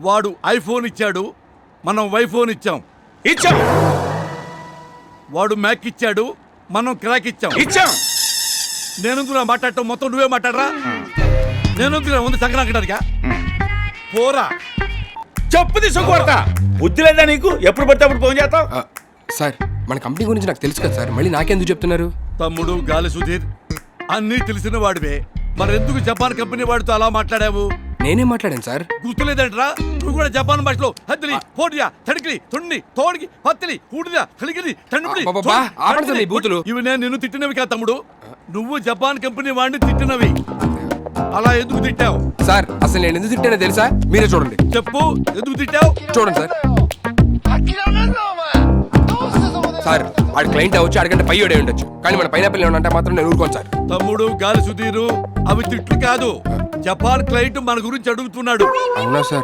వాడు ఐఫోన్ ఇచ్చాడు, మనం వైఫోన్ ఇచ్చాం. వాడు మ్యాక్ ఇచ్చాడు, మనం క్రాక్ ఇచ్చాం. నేను మాట్లాడటం మొత్తం నువ్వే మాట్లాడరా. నేను ఉంది సంక్రాంతిగా పోరా. చెప్పు తీసుకోడతా. బుద్ధి లేదా నీకు? ఎప్పుడు పడితే అప్పుడు ఫోన్ చేస్తావు. సార్ మన కంపెనీ గురించి నాకు తెలుసు కదా సార్, మళ్ళీ నాకెందుకు చెప్తున్నారు? తమ్ముడు గాలి సుధీర్, అన్నీ తెలిసిన వాడివే, మరెందుకు జపాన్ కంపెనీ వాడితో అలా మాట్లాడావు? నేనేం మాట్లాడాను సార్? గుర్తులేదంటరా? నువ్వు కూడా జపాన్ భాషలో హద్దిలి, పోడియా, తడికిలి, తొండి, తోడికి, పత్తిలి, కూడిదా, కలిగిలి, తండ్రి ఆపండి సార్ మీ బూతులు. ఇవి నేను నిన్ను తిట్టినవి కాదు తమ్ముడు, నువ్వు జపాన్ కంపెనీ వాడిని తిట్టినవి. అలా ఎందుకు తిట్టావు? సార్ అసలు నేను ఎందుకు తిట్టానో తెలుసా? మీరే చూడండి. చెప్పు, ఎందుకు తిట్టావు? చూడండి సార్. సార్ ఆడి క్లయింట్ అవచ్చు, ఆడికంటే పై ఓడే ఉండొచ్చు, కానీ మన పైనాపిల్ ఏమంటే మాత్రం నేను ఊరుకోను సార్. తమ్ముడు గాలి సుధీరు, అవి తిట్లు కాదు, జపాన్ క్లయింట్ మన గురించి అడుగుతున్నాడు. అవునా సార్?